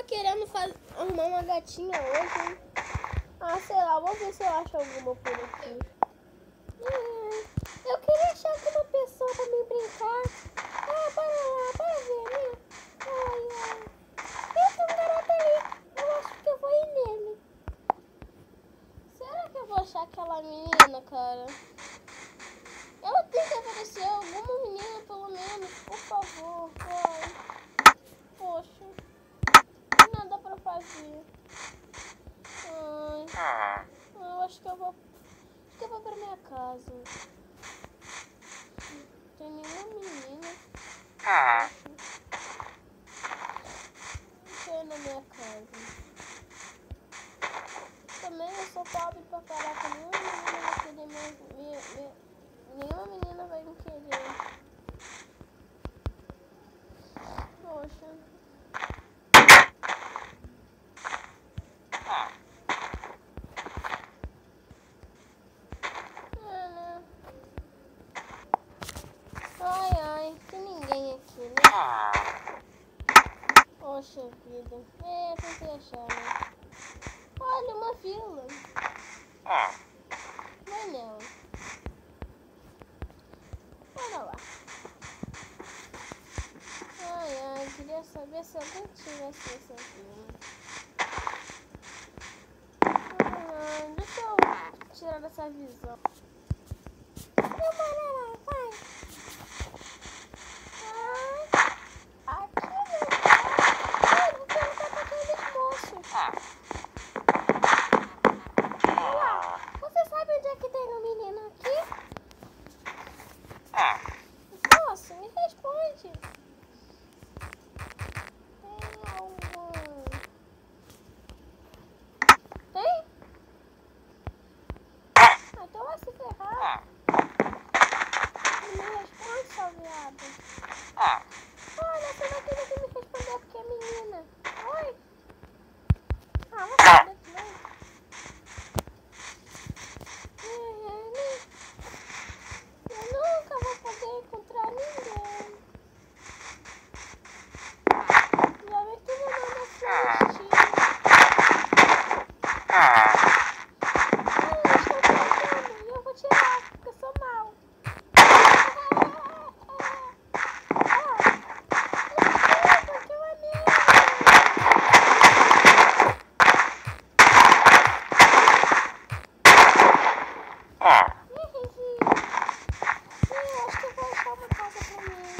querendo arrumar uma gatinha hoje, hein? Ah, sei lá, vamos ver se eu acho alguma por aqui. Eu queria achar alguma pessoa pra me brincar. Ah, bora lá, bora ver, né? Ai, ai. Tem um garoto ali. Eu acho que eu vou ir nele. Será que eu vou achar aquela menina, cara? Ela tem que aparecer alguma menina, pelo menos, por favor. Ai. Poxa. Não tem nada pra fazer. Ai. Eu acho que eu vou pra minha casa. Não tem nenhuma menina. Deixa eu ir na minha casa. Também eu sou pobre pra caraca. Nenhuma menina vai querer nenhuma menina vai me querer. Poxa. Né? Ai, ai. Tem ninguém aqui, né? Poxa vida. Tentei achar, né? Olha, uma vila. Vai nela. Bora lá. Ai, ai. Queria saber se alguém tivesse essa vila. Ai, deixa eu tirar dessa visão. Vai. Ai, aqui não tá. Ai, vou perguntar pra aqueles moços. Olá, você sabe onde é que tem um menino aqui? Moço, me responde. Tem algum? Tem? Então vai se ferrar. Me responde, seu viado. Olha, você vai ter que me responder porque é menina. Oi? Vai sair daqui, não. Eu nunca vou poder encontrar ninguém. Já vem tudo na minha frente. Estou tentando e eu vou tirar, porque eu sou mal. Que maneiro! Eu acho que eu vou achar uma casa pra mim.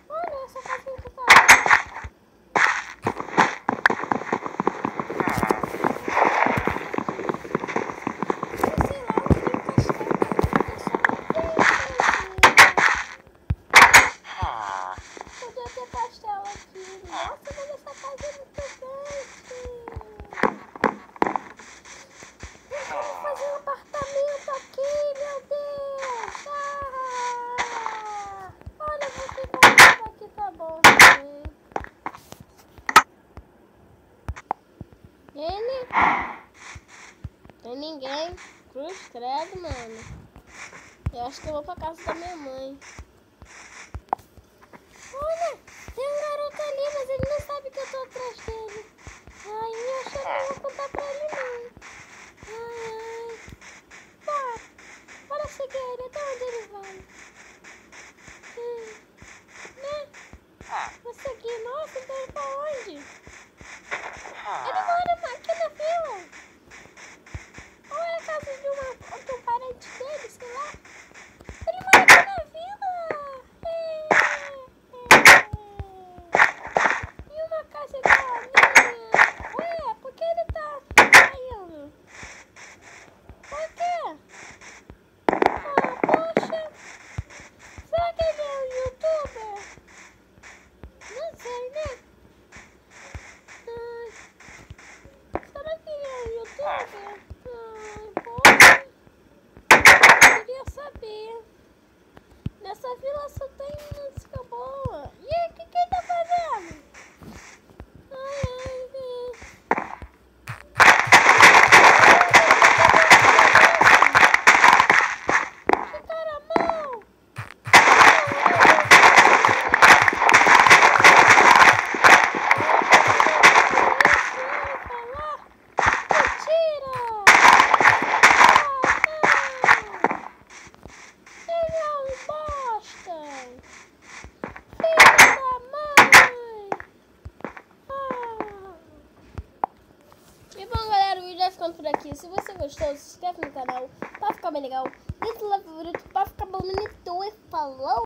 Olha essa casinha que tá lá. Sei lá, eu queria um castelo. Podia ter castelo aqui. Nossa, mas essa casa é muito grande. Vamos fazer um apartamento aqui, meu Deus. Olha, eu vou ficar isso aqui, tá bom também. Ele? Tem ninguém. Cruz, credo, mano. Eu acho que eu vou pra casa da minha mãe. Olha, tem um garoto ali, mas ele não sabe que eu tô atrás dele. Ai, eu acho que eu não vou contar pra ele, não. Ai. Bora seguir ele, até onde ele vai. Né? Vou seguir. Nossa, então ele pra onde? Ele mora aqui na vila. Ou é a casa de um parente dele, sei lá. Ele mora aqui na vila. E uma casa igual a minha. Ué, por que ele tá saindo? Por quê? Poxa. Será que ele é um youtuber? Não sei, né? Será que ele é um youtuber? Poxa. vídeo vai ficando por aqui. Se você gostou, se inscreve no canal pra ficar bem legal. Deixa o like favorito pra ficar bonito e falou!